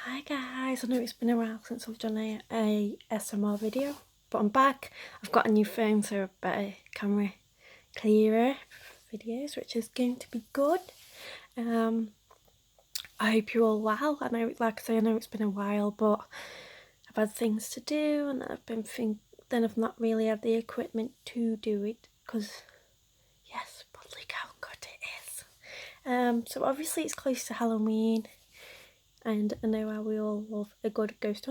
Hi guys, I know it's been a while since I've done a SMR video, but I'm back. I've got a new phone, so a better camera, clearer videos, which is going to be good. I hope you're all well. I know, like I say, I know it's been a while, but I've had things to do, and then I've not really had the equipment to do it, because yes, but look how good it is. So obviously it's close to Halloween. And I know how we all love a good ghost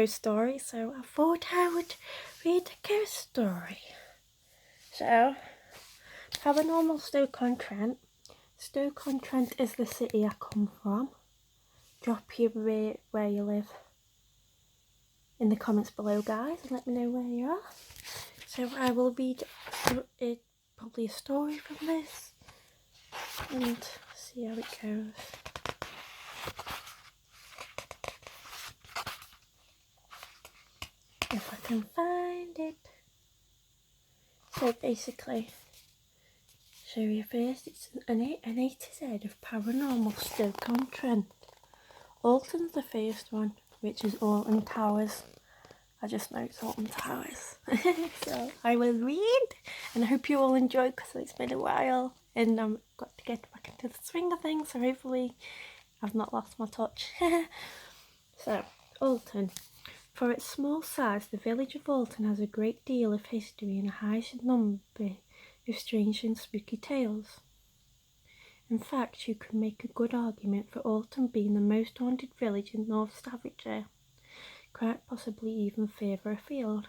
story, so I thought I would read a ghost story. So, Paranormal Stoke-on-Trent. Stoke-on-Trent is the city I come from. Drop your where you live in the comments below, guys, and let me know where you are. So I will read probably a story from this and see how it goes. If I can find it. So basically, show you first, it's an A to Z of Paranormal Stoke-on-Trent. Alton's the first one, which is Alton Towers. I just know it's Alton Towers. So I will read, and I hope you all enjoy, because it's been a while and I've got to get back into the swing of things, so hopefully I've not lost my touch. So, Alton. For its small size, the village of Alton has a great deal of history and a high number of strange and spooky tales. In fact, you could make a good argument for Alton being the most haunted village in North Staffordshire, quite possibly even further afield.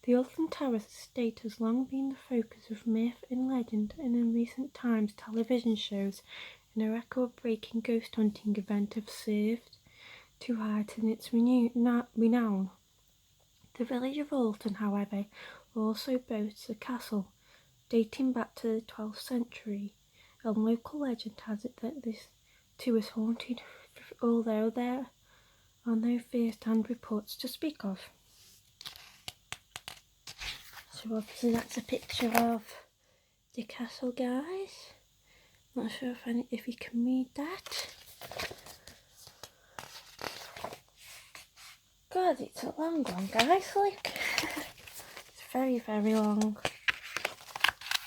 The Alton Towers estate has long been the focus of myth and legend, and in recent times television shows and a record-breaking ghost hunting event have served to heighten its renown. The village of Alton, however, also boasts a castle dating back to the 12th century, and local legend has it that this too is haunted, although there are no first-hand reports to speak of. So obviously that's a picture of the castle, guys. Not sure if you can read that. God, it's a long one, guys, look. It's very, very long.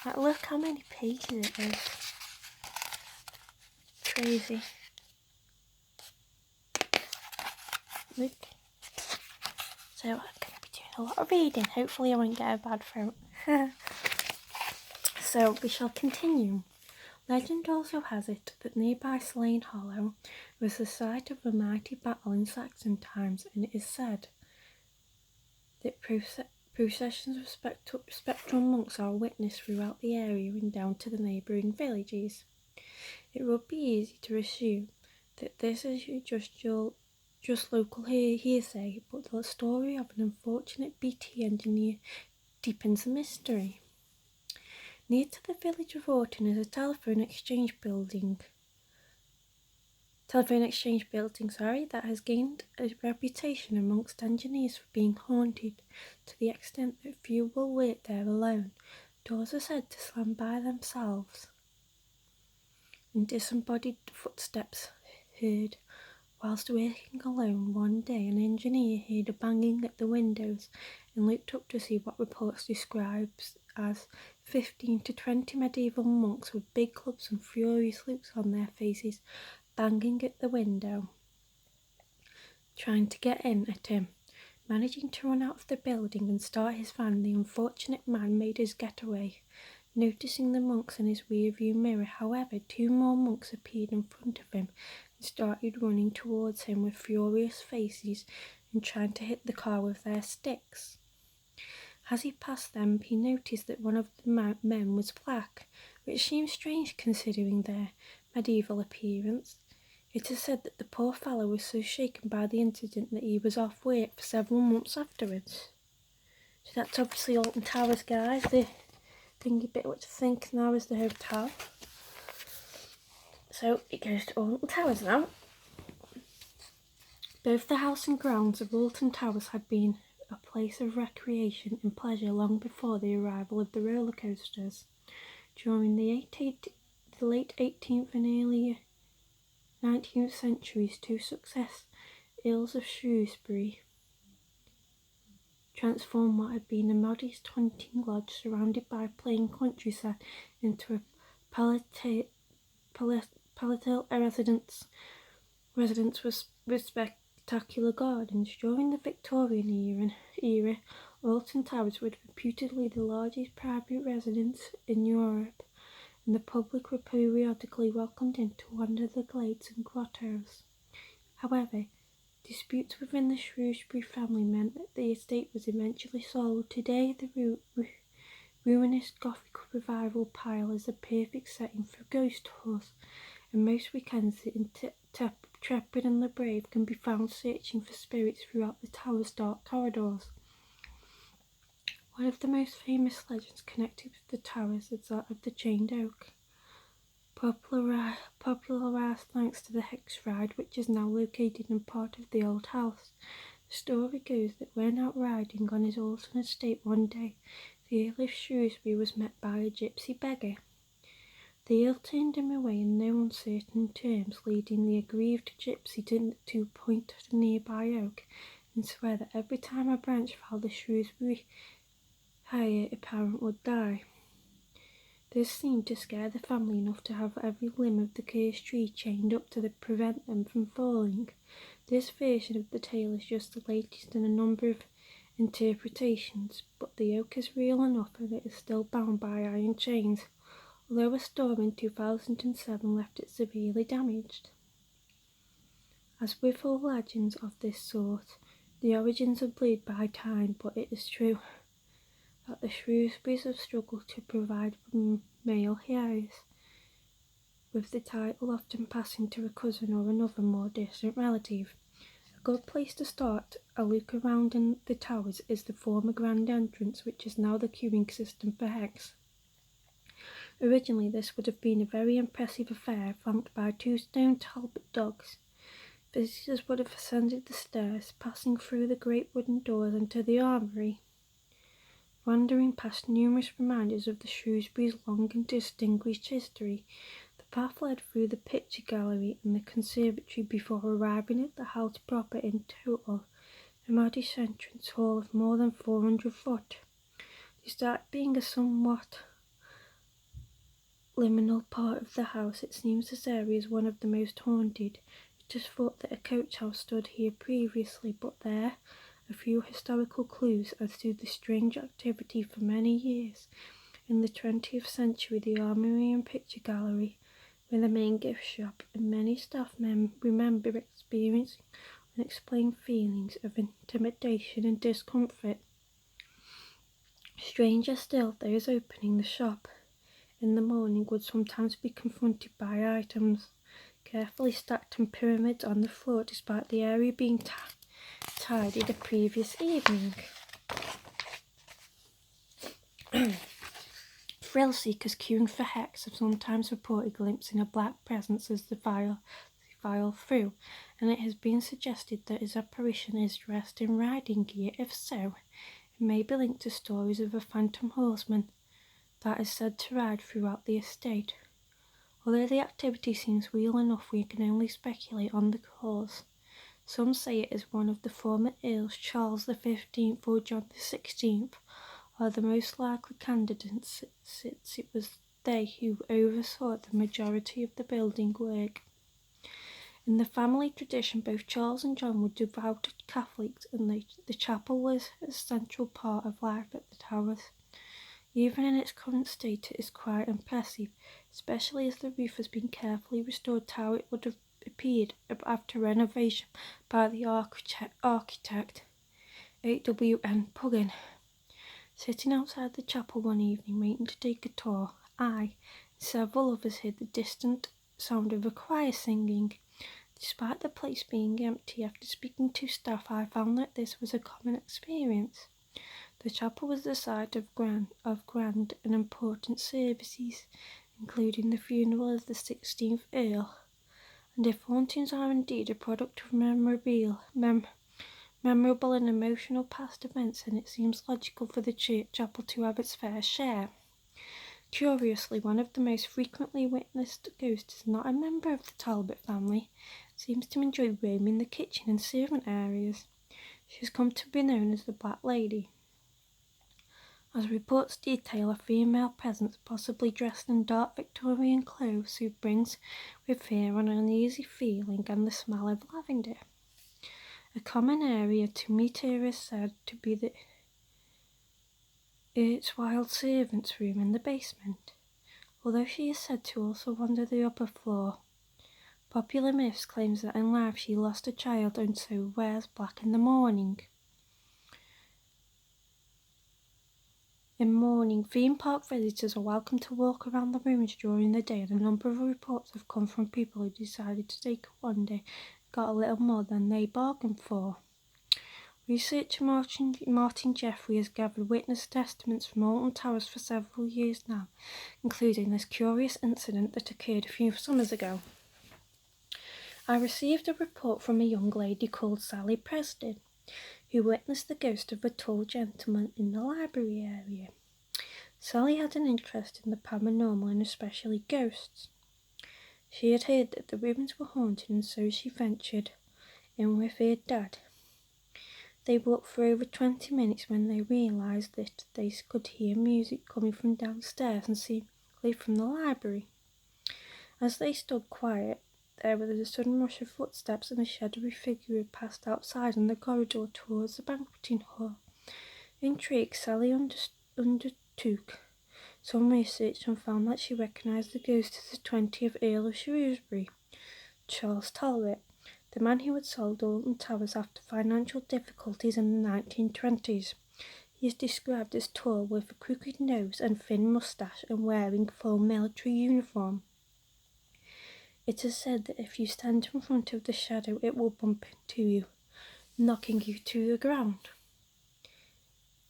Like, look how many pages it is. Crazy. Look. So I'm going to be doing a lot of reading. Hopefully I won't get a bad throat. So we shall continue. Legend also has it that nearby Slane Hollow was the site of a mighty battle in Saxon times, and it is said that processions of spectral monks are witnessed throughout the area and down to the neighbouring villages. It would be easy to assume that this is just local hearsay, but the story of an unfortunate BT engineer deepens the mystery. Near to the village of Alton is a telephone exchange building that has gained a reputation amongst engineers for being haunted, to the extent that few will work there alone. Doors are said to slam by themselves, and disembodied footsteps heard. Whilst working alone one day, an engineer heard a banging at the windows and looked up to see what reports describes as 15 to 20 medieval monks with big clubs and furious looks on their faces banging at the window, trying to get in at him. Managing to run out of the building and start his van, the unfortunate man made his getaway. Noticing the monks in his rearview mirror, however, two more monks appeared in front of him and started running towards him with furious faces and trying to hit the car with their sticks. As he passed them, he noticed that one of the men was black, which seemed strange considering their medieval appearance. It is said that the poor fellow was so shaken by the incident that he was off work for several months afterwards. So that's obviously Alton Towers, guys. The thingy bit what to think now is the hotel. So it goes to Alton Towers now. Both the house and grounds of Alton Towers had been a place of recreation and pleasure long before the arrival of the roller coasters. During the late 18th and early 19th century's two success Earls of Shrewsbury transformed what had been a modest hunting lodge surrounded by plain countryside into a palatial residence with spectacular gardens. During the Victorian era, Alton Towers were reputedly the largest private residence in Europe, and the public were periodically welcomed in to wander the glades and grottos. However, disputes within the Shrewsbury family meant that the estate was eventually sold. Today, the ruinous Gothic revival pile is a perfect setting for ghost tours, and most weekends the intrepid and the brave can be found searching for spirits throughout the tower's dark corridors. One of the most famous legends connected with the towers is that of the chained oak, popularised thanks to the hex ride, which is now located in part of the old house. The story goes that when out riding on his Alton estate one day, the Earl of Shrewsbury was met by a gypsy beggar. The Earl turned him away in no uncertain terms, leading the aggrieved gypsy to point at a nearby oak and swear that every time a branch fell, the Shrewsbury heir apparent would die. This seemed to scare the family enough to have every limb of the cursed tree chained up to prevent them from falling. This version of the tale is just the latest in a number of interpretations, but the oak is real enough and it is still bound by iron chains, although a storm in 2007 left it severely damaged. As with all legends of this sort, the origins are blurred by time, but it is true that the Shrewsburys have struggled to provide male heirs, with the title often passing to a cousin or another more distant relative. A good place to start a look around in the towers is the former grand entrance, which is now the queuing system for hex. Originally this would have been a very impressive affair, flanked by two stone Talbot dogs. Visitors would have ascended the stairs, passing through the great wooden doors into the armoury, wandering past numerous reminders of the Shrewsbury's long and distinguished history. The path led through the picture gallery and the conservatory before arriving at the house proper. In total, a modest entrance hall of more than 400 foot. Despite being a somewhat liminal part of the house, it seems this area is one of the most haunted. It is thought that a coach house stood here previously, but there a few historical clues as to the strange activity for many years. In the 20th century, the armoury and picture gallery were the main gift shop, and many staff remember experiencing unexplained feelings of intimidation and discomfort. Stranger still, those opening the shop in the morning would sometimes be confronted by items carefully stacked in pyramids on the floor, despite the area being tidy the previous evening. Thrill seekers queuing for hex have sometimes reported glimpsing a black presence as they file through, and it has been suggested that his apparition is dressed in riding gear. If so, it may be linked to stories of a phantom horseman that is said to ride throughout the estate. Although the activity seems real enough, we can only speculate on the cause. Some say it is one of the former Earls, Charles XV or John XVI, are the most likely candidates, since it was they who oversaw the majority of the building work. In the family tradition, both Charles and John were devout Catholics, and the chapel was a central part of life at the Towers. Even in its current state, it is quite impressive, especially as the roof has been carefully restored to how it would have appeared after renovation by the architect A.W.N. Pullin. Sitting outside the chapel one evening waiting to take a tour, I and several others heard the distant sound of a choir singing. Despite the place being empty, after speaking to staff, I found that this was a common experience. The chapel was the site of grand and important services, including the funeral of the 16th Earl, and if hauntings are indeed a product of memorable and emotional past events, then it seems logical for the chapel to have its fair share. Curiously, one of the most frequently witnessed ghosts is not a member of the Talbot family. It seems to enjoy roaming the kitchen and servant areas. She has come to be known as the Black Lady. As reports detail a female presence possibly dressed in dark Victorian clothes who brings with her an uneasy feeling and the smell of lavender. A common area to meet her is said to be the erstwhile servants' room in the basement, although she is said to also wander the upper floor. Popular myths claims that in life she lost a child and so wears black in the morning. In morning, theme park visitors are welcome to walk around the rooms during the day, and a number of reports have come from people who decided to take a wander and got a little more than they bargained for. Researcher Martin Jeffrey has gathered witness testaments from Alton Towers for several years now, including this curious incident that occurred a few summers ago. I received a report from a young lady called Sally Preston, who witnessed the ghost of a tall gentleman in the library area. Sally had an interest in the paranormal and especially ghosts. She had heard that the rooms were haunted, and so she ventured in with her dad. They walked for over 20 minutes when they realised that they could hear music coming from downstairs and seemingly from the library. As they stood quiet, there was a sudden rush of footsteps and a shadowy figure had passed outside in the corridor towards the banqueting hall. Intrigued, Sally undertook some research and found that she recognised the ghost as the 20th Earl of Shrewsbury, Charles Talbot, the man who had sold Alton Towers after financial difficulties in the 1920s. He is described as tall, with a crooked nose and thin moustache, and wearing full military uniform. It is said that if you stand in front of the shadow, it will bump into you, knocking you to the ground.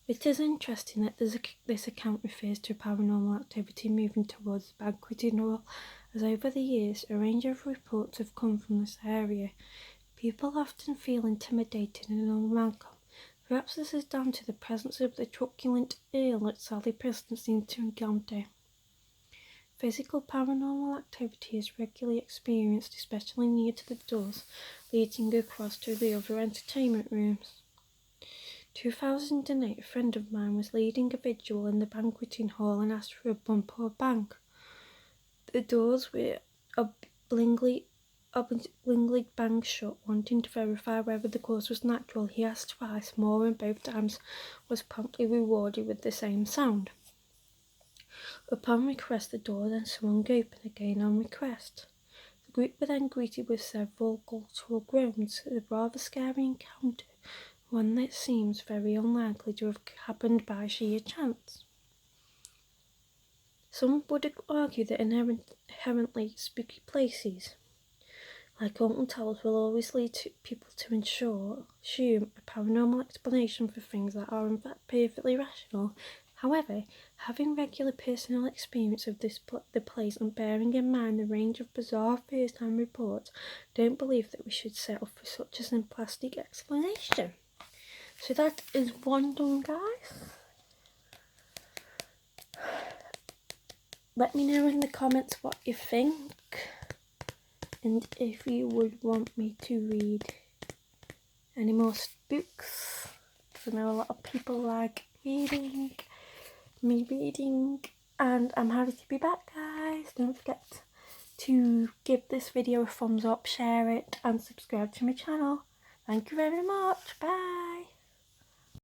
It is interesting that this account refers to paranormal activity moving towards the banqueting hall, as over the years a range of reports have come from this area. People often feel intimidated and unwelcome. Perhaps this is down to the presence of the truculent Earl that Sally Preston seemed to encounter. Physical paranormal activity is regularly experienced, especially near to the doors leading across to the other entertainment rooms. 2008, a friend of mine was leading a vigil in the banqueting hall and asked for a bump or bang. The doors were oblingly banged shut. Wanting to verify whether the cause was natural, he asked twice more, and both times was promptly rewarded with the same sound. Upon request, the door then swung open again on request. The group were then greeted with several guttural groans. A rather scary encounter, one that seems very unlikely to have happened by sheer chance. Some would argue that inherently spooky places like Alton Towers will always lead people to assume a paranormal explanation for things that are in fact perfectly rational. However, having regular personal experience of the place and bearing in mind the range of bizarre first-hand reports, don't believe that we should settle for such a simplistic explanation. So that is one done, guys. Let me know in the comments what you think, and if you would want me to read any more books, because I know a lot of people like reading, and I'm happy to be back, guys. Don't forget to give this video a thumbs up, share it, and subscribe to my channel. Thank you very much. Bye.